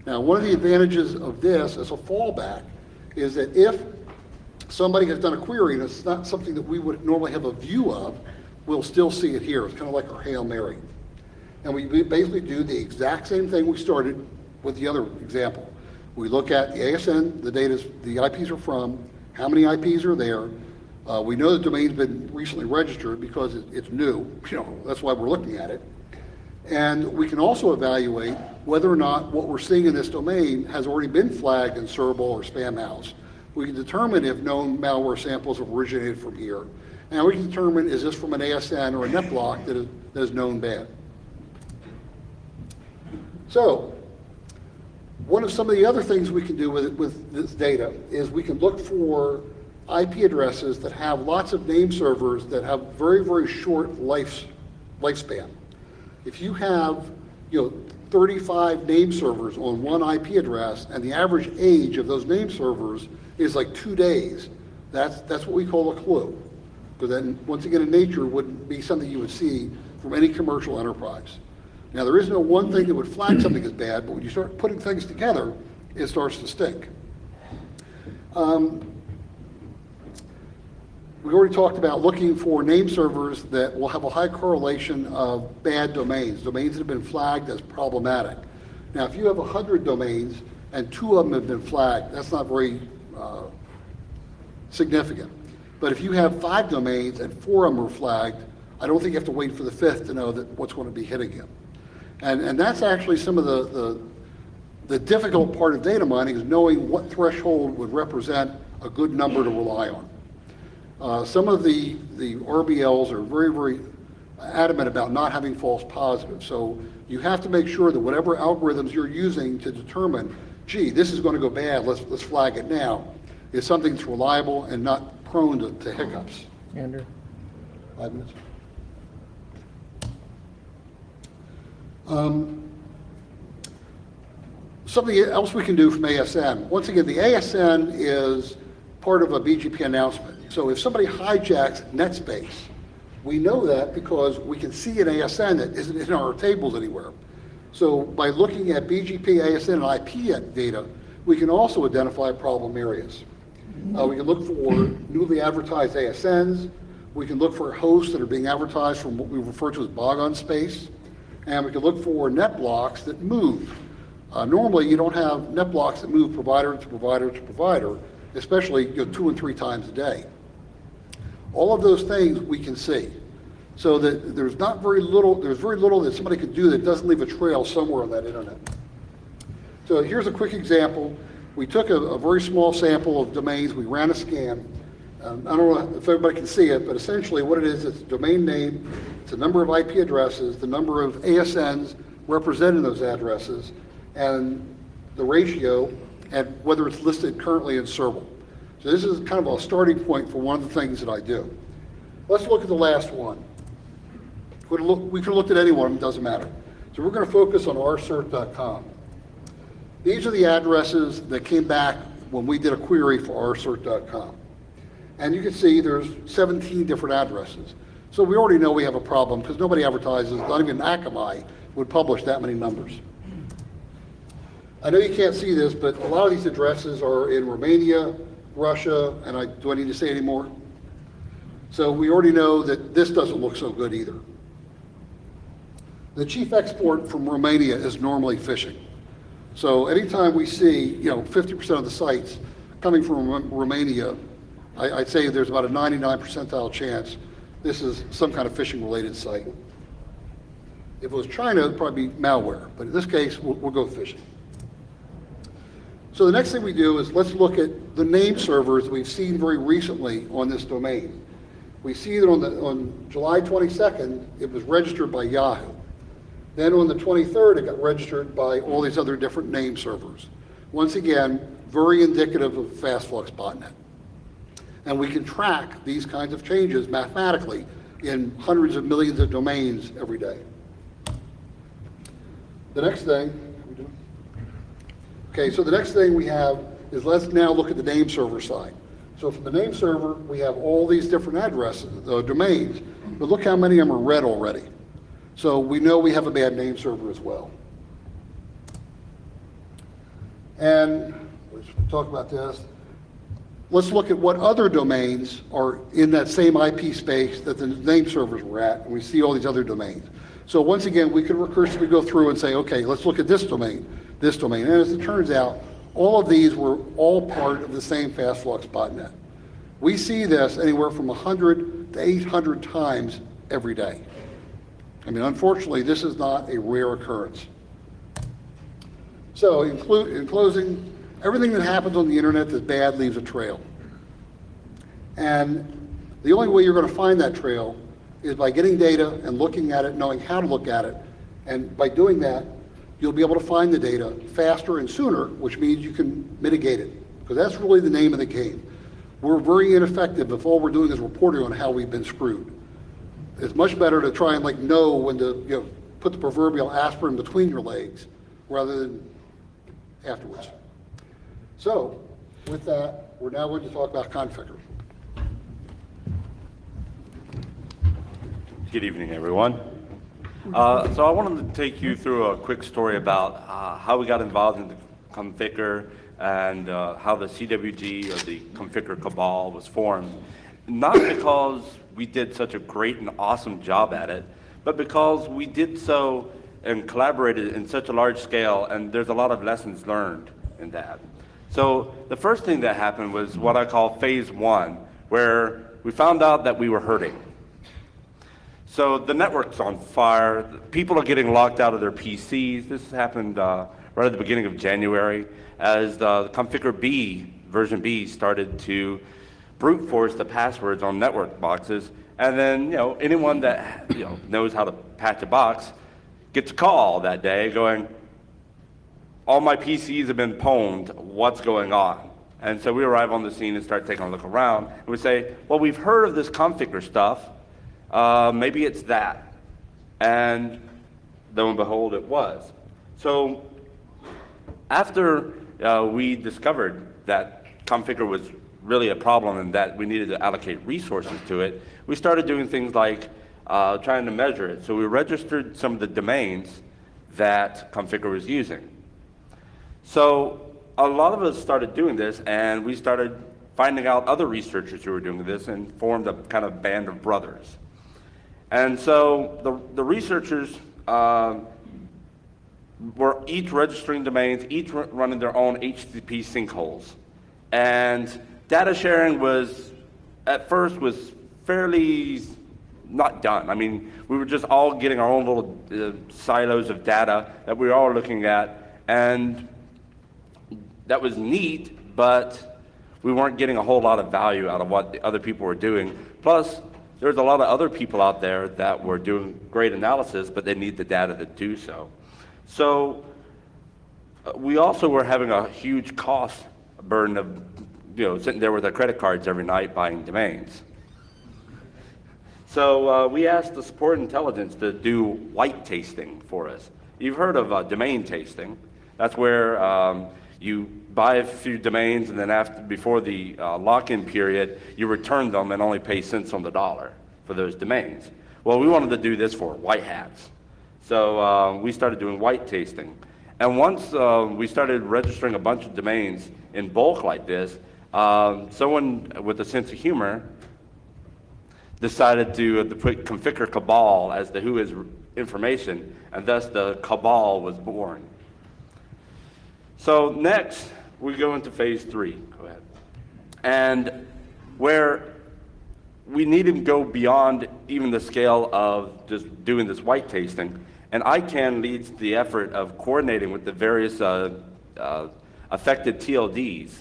Now, one of the advantages of this as a fallback is that if somebody has done a query and it's not something that we would normally have a view of, we'll still see it here. It's kind of like our Hail Mary. And we basically do the exact same thing we started with the other example. We look at the ASN, the IPs are from, how many IPs are there. We know the domain's been recently registered because it's new. That's why we're looking at it. And we can also evaluate whether or not what we're seeing in this domain has already been flagged in Serval or Spamhaus. We can determine if known malware samples have originated from here. And we can determine, is this from an ASN or a net block that is known bad. So, one of some of the other things we can do with this data is we can look for IP addresses that have lots of name servers that have very, very short lifespan. If you have, 35 name servers on one IP address, and the average age of those name servers is like 2 days, that's what we call a clue. Because then, once again, in nature, wouldn't be something you would see from any commercial enterprise. Now, there is no one thing that would flag something as bad, but when you start putting things together, it starts to stink. We already talked about looking for name servers that will have a high correlation of bad domains that have been flagged as problematic. Now, if you have 100 domains and 2 of them have been flagged, that's not very significant. But if you have 5 domains and 4 of them are flagged, I don't think you have to wait for the 5th to know that what's going to be hitting you. And that's actually some of the difficult part of data mining, is knowing what threshold would represent a good number to rely on. Some of the RBLs are very, very adamant about not having false positives. So you have to make sure that whatever algorithms you're using to determine, gee, this is going to go bad, let's flag it now, is something that's reliable and not prone to hiccups. Andrew? 5 minutes. Something else we can do from ASN. Once again, the ASN is part of a BGP announcement. So if somebody hijacks NetSpace, we know that because we can see an ASN that isn't in our tables anywhere. So by looking at BGP, ASN, and IP data, we can also identify problem areas. We can look for newly advertised ASNs. We can look for hosts that are being advertised from what we refer to as bog-on space. And we can look for net blocks that move. Normally, you don't have net blocks that move provider to provider to provider, especially 2 and 3 times a day. All of those things we can see. So that there's very little that somebody could do that doesn't leave a trail somewhere on that internet. So here's a quick example. We took a very small sample of domains. We ran a scan. I don't know if everybody can see it, but essentially what it is, it's a domain name, it's a number of IP addresses, the number of ASNs representing those addresses, and the ratio, and whether it's listed currently in Serval. So this is kind of a starting point for one of the things that I do. Let's look at the last one. We could have looked at any one of them, doesn't matter. So we're going to focus on rsert.com. These are the addresses that came back when we did a query for rsert.com. And you can see there's 17 different addresses. So we already know we have a problem because nobody advertises, not even Akamai would publish that many numbers. I know you can't see this, but a lot of these addresses are in Romania, Russia, and do I need to say any more? So we already know that this doesn't look so good either. The chief export from Romania is normally phishing. So anytime we see, 50% of the sites coming from Romania, I'd say there's about a 99 percentile chance this is some kind of phishing related site. If it was China, it'd probably be malware, but in this case, we'll go phishing. So the next thing we do is let's look at the name servers we've seen very recently on this domain. We see that on July 22nd, it was registered by Yahoo. Then on the 23rd, it got registered by all these other different name servers. Once again, very indicative of FastFlux botnet. And we can track these kinds of changes mathematically in hundreds of millions of domains every day. The next thing, so the next thing we have is let's now look at the name server side. So from the name server, we have all these different addresses, domains, but look how many of them are red already. So we know we have a bad name server as well. And let's talk about this. Let's look at what other domains are in that same IP space that the name servers were at, and we see all these other domains. So once again, we can recursively go through and say, okay, let's look at this domain. And as it turns out, all of these were all part of the same FastFlux botnet. We see this anywhere from 100 to 800 times every day. I mean, unfortunately, this is not a rare occurrence. So in closing, everything that happens on the internet that's bad leaves a trail. And the only way you're going to find that trail is by getting data and looking at it, knowing how to look at it. And by doing that, you'll be able to find the data faster and sooner, which means you can mitigate it. Because that's really the name of the game. We're very ineffective if all we're doing is reporting on how we've been screwed. It's much better to try and know when to put the proverbial aspirin between your legs rather than afterwards. So with that, we're now going to talk about Conficker. Good evening, everyone. So I wanted to take you through a quick story about how we got involved in the Conficker and how the CWG, or the Conficker cabal, was formed. Not because we did such a great and awesome job at it, but because we did so and collaborated in such a large scale, and there's a lot of lessons learned in that. So the first thing that happened was what I call phase one, where we found out that we were hurting. So the network's on fire, people are getting locked out of their PCs. This happened right at the beginning of January as the Conficker B, version B, started to brute force the passwords on network boxes. And then, anyone that knows how to patch a box gets a call that day going, all my PCs have been pwned, what's going on? And so we arrive on the scene and start taking a look around, and we say, well, we've heard of this Conficker stuff, maybe it's that. And lo and behold, it was. So after we discovered that Conficker was really a problem and that we needed to allocate resources to it, we started doing things like trying to measure it. So we registered some of the domains that Conficker was using. So a lot of us started doing this, and we started finding out other researchers who were doing this and formed a kind of band of brothers. And so the researchers were each registering domains, each running their own HTTP sinkholes. And data sharing at first was fairly not done. I mean, we were just all getting our own little silos of data that we were all looking at, and that was neat, but we weren't getting a whole lot of value out of what the other people were doing. Plus, there's a lot of other people out there that were doing great analysis, but they need the data to do so. So we also were having a huge cost burden of sitting there with our credit cards every night buying domains. So we asked the support intelligence to do white tasting for us. You've heard of domain tasting. That's where you buy a few domains, and then before the lock-in period, you return them and only pay cents on the dollar for those domains. Well, we wanted to do this for white hats. So we started doing white tasting. And once we started registering a bunch of domains in bulk like this, someone with a sense of humor decided to put Conficker cabal as the who is information, and thus the cabal was born. So next, we go into phase three. Go ahead. And where we needed to go beyond even the scale of just doing this white tasting, and ICANN leads the effort of coordinating with the various affected TLDs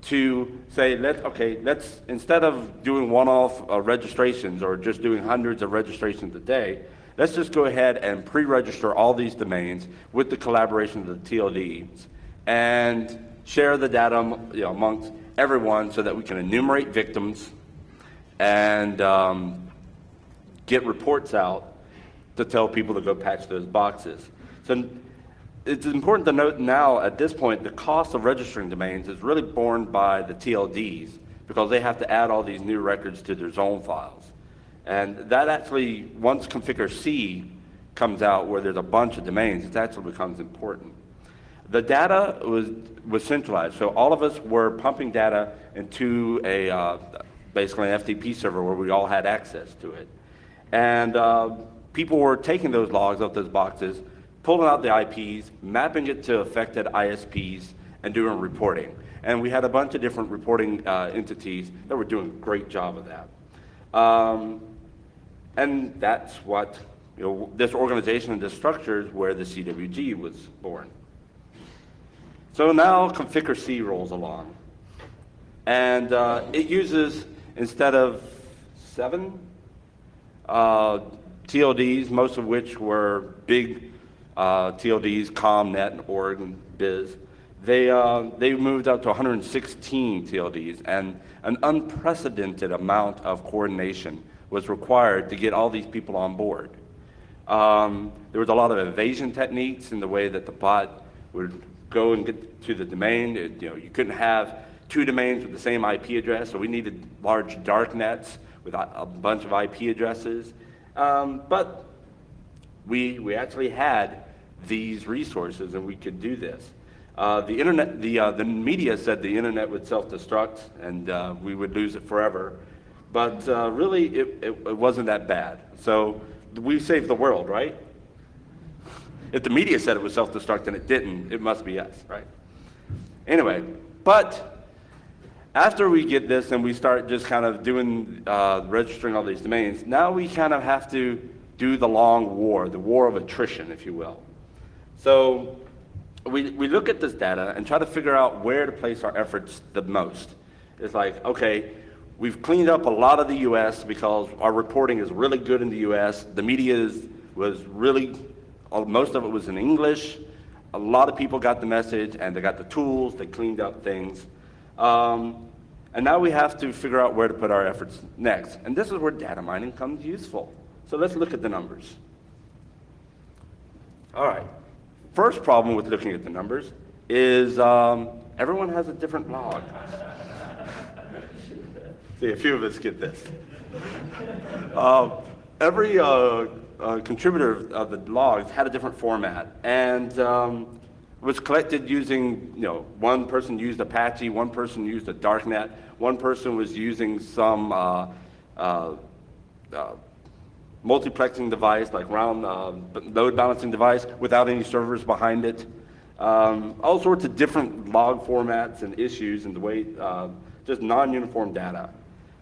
to say, let's instead of doing one-off registrations or just doing hundreds of registrations a day, let's just go ahead and pre-register all these domains with the collaboration of the TLDs and share the data amongst everyone so that we can enumerate victims and get reports out to tell people to go patch those boxes. So it's important to note now at this point the cost of registering domains is really borne by the TLDs because they have to add all these new records to their zone files. And that actually, once Conficker C comes out where there's a bunch of domains, it actually becomes important. The data was centralized, so all of us were pumping data into basically an FTP server where we all had access to it. And people were taking those logs off those boxes, pulling out the IPs, mapping it to affected ISPs, and doing reporting. And we had a bunch of different reporting entities that were doing a great job of that. And that's what, this organization and this structure is where the CWG was born. So now Conficker C rolls along. And it uses, instead of 7 TLDs, most of which were big TLDs, ComNet and Org and Biz, they moved up to 116 TLDs, and an unprecedented amount of coordination was required to get all these people on board. There was a lot of evasion techniques in the way that the bot would go and get to the domain. You couldn't have two domains with the same IP address, so we needed large dark nets with a bunch of IP addresses. But we actually had these resources, and we could do this. The media said the internet would self-destruct, and we would lose it forever. But really, it wasn't that bad. So we saved the world, right? If the media said it was self-destruct and it didn't, it must be us, right? Anyway, but after we get this and we start just kind of doing, registering all these domains, now we kind of have to do the long war, the war of attrition, if you will. So we look at this data and try to figure out where to place our efforts the most. It's like, okay, we've cleaned up a lot of the US because our reporting is really good in the US. The media was really, most of it was in English. A lot of people got the message and they got the tools, they cleaned up things. And now we have to figure out where to put our efforts next. And this is where data mining comes useful. So let's look at the numbers. All right. First problem with looking at the numbers is everyone has a different log. See, a few of us get this. Every contributor of the logs had a different format, and was collected using, one person used Apache, one person used a darknet, one person was using some multiplexing device, like round load balancing device, without any servers behind it. All sorts of different log formats and issues and the way, just non-uniform data.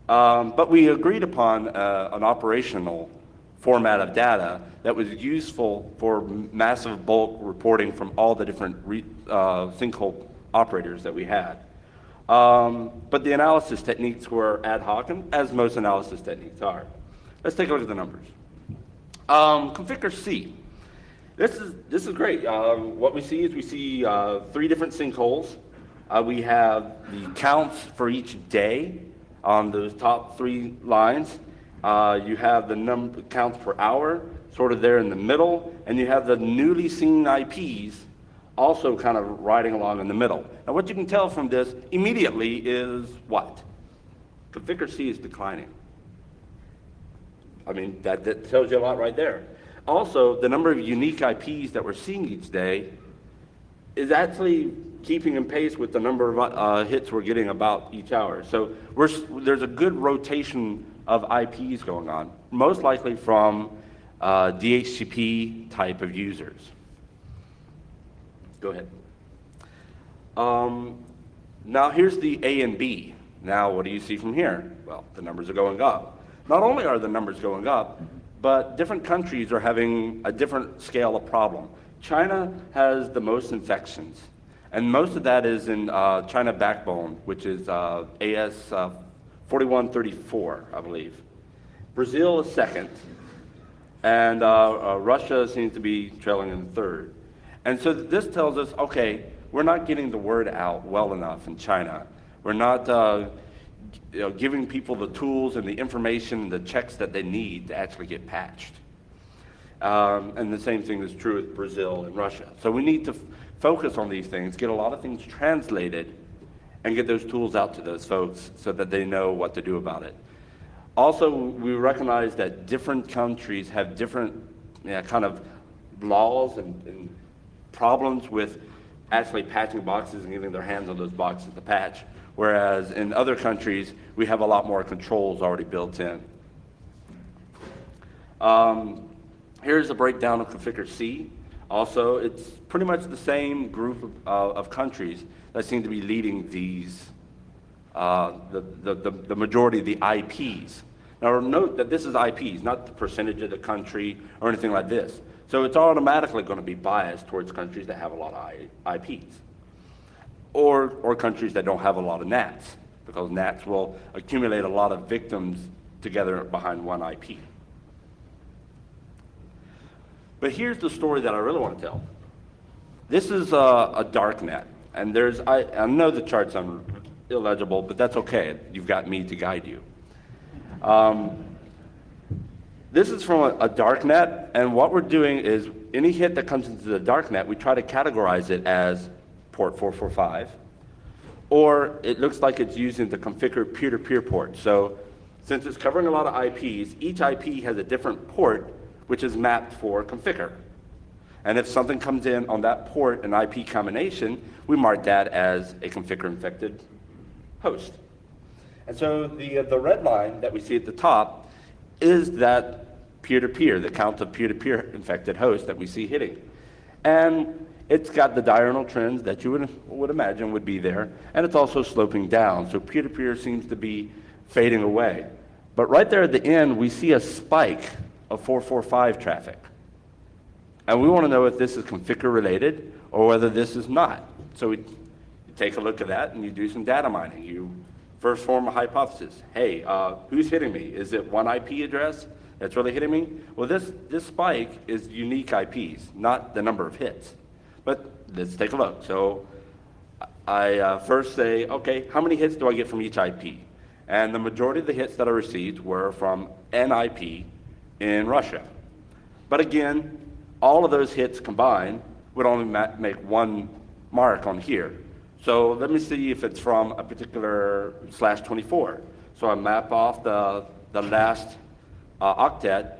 But we agreed upon an operational format of data that was useful for massive bulk reporting from all the different sinkhole operators that we had. But the analysis techniques were ad hoc, as most analysis techniques are. Let's take a look at the numbers. Conficker C. This is great. What we see is we see 3 different sinkholes. We have the counts for each day on those top 3 lines. You have the counts per hour, sort of there in the middle, and you have the newly seen IPs also kind of riding along in the middle. Now what you can tell from this immediately is what? Conficker C is declining. I mean, that tells you a lot right there. Also, the number of unique IPs that we're seeing each day is actually keeping in pace with the number of hits we're getting about each hour. So there's a good rotation of IPs going on, most likely from DHCP type of users. Go ahead. Now here's the A and B. Now what do you see from here? Well, the numbers are going up. Not only are the numbers going up, but different countries are having a different scale of problem. China has the most infections, and most of that is in China backbone, which is AS 4134, I believe. Brazil is second, and Russia seems to be trailing in third. And so this tells us, okay, we're not getting the word out well enough in China. We're not giving people the tools and the information and the checks that they need to actually get patched. And the same thing is true with Brazil and Russia. So we need to focus on these things, get a lot of things translated, and get those tools out to those folks so that they know what to do about it. Also, we recognize that different countries have different kind of laws and problems with actually patching boxes and getting their hands on those boxes to patch. Whereas in other countries, we have a lot more controls already built in. Here's a breakdown of Conficker C. Also, it's pretty much the same group of countries that seem to be leading these, the majority of the IPs. Now note that this is IPs, not the percentage of the country or anything like this. So it's automatically going to be biased towards countries that have a lot of IPs. Or countries that don't have a lot of NATs, because NATs will accumulate a lot of victims together behind one IP. But here's the story that I really want to tell. This is a dark net, and I know the charts are illegible, but that's okay. You've got me to guide you. this is from a dark net, and what we're doing is any hit that comes into the dark net, we try to categorize it as port 445, or it looks like it's using the Conficker peer-to-peer port. So since it's covering a lot of IPs, each IP has a different port which is mapped for Conficker. And if something comes in on that port, an IP combination, we mark that as a Conficker-infected host. And so the red line that we see at the top is that peer-to-peer, the count of peer-to-peer infected hosts that we see hitting. And it's got the diurnal trends that you would imagine would be there, and it's also sloping down. So peer-to-peer seems to be fading away. But right there at the end, we see a spike of 445 traffic. And we want to know if this is Conficker related or whether this is not. So you take a look at that and you do some data mining. You first form a hypothesis. Hey, who's hitting me? Is it one IP address that's really hitting me? Well, this spike is unique IPs, not the number of hits. But let's take a look. So I first say, okay, how many hits do I get from each IP? And the majority of the hits that I received were from an IP in Russia. But again, all of those hits combined would only make one mark on here. So let me see if it's from a particular /24. So I map off the last octet,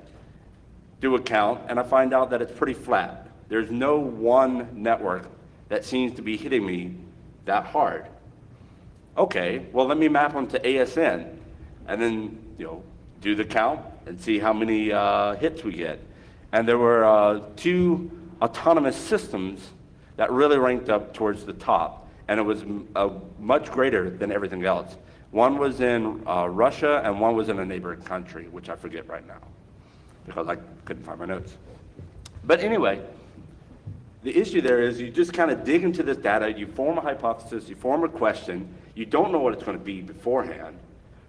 do a count, and I find out that it's pretty flat. There's no one network that seems to be hitting me that hard. Okay, well, let me map them to ASN and then do the count and see how many hits we get. And there were 2 autonomous systems that really ranked up towards the top, and it was much greater than everything else. One was in Russia, and one was in a neighboring country, which I forget right now because I couldn't find my notes. But anyway, the issue there is you just kind of dig into this data, you form a hypothesis, you form a question, you don't know what it's going to be beforehand,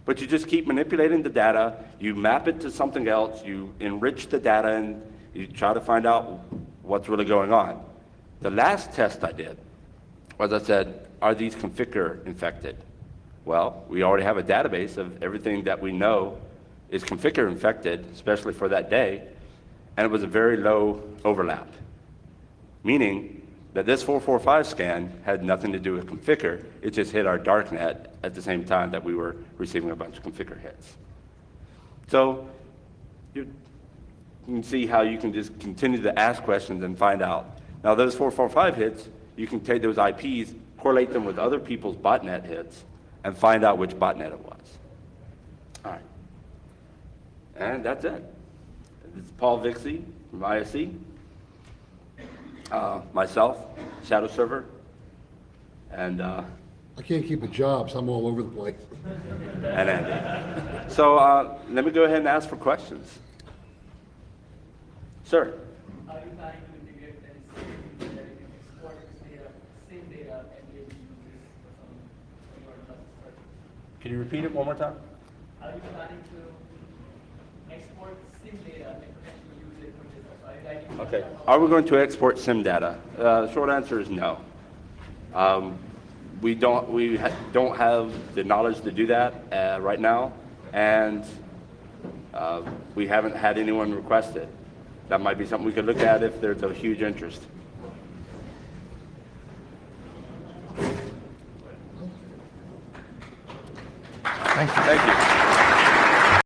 but you just keep manipulating the data, you map it to something else, you enrich the data, and you try to find out what's really going on. The last test I did was I said, are these Conficker infected? Well, we already have a database of everything that we know is Conficker infected, especially for that day, and it was a very low overlap, meaning that this 445 scan had nothing to do with Conficker, it just hit our darknet at the same time that we were receiving a bunch of Conficker hits. So you can see how you can just continue to ask questions and find out. Now those 445 hits, you can take those IPs, correlate them with other people's botnet hits, and find out which botnet it was. All right. And that's it. This is Paul Vixie from ISC. Myself, Shadow Server, and I can't keep a job, so I'm all over the place. and Andy. So let me go ahead and ask for questions. Sir. Are you planning to integrate and that you can export this data, same data, and be able to use this for your cluster? Can you repeat it one more time? Are you planning to export same data and potentially use it for this? Are you writing? Okay. Are we going to export SIM data? The short answer is no. We don't have the knowledge to do that right now, and we haven't had anyone request it. That might be something we could look at if there's a huge interest. Thank you. Thank you.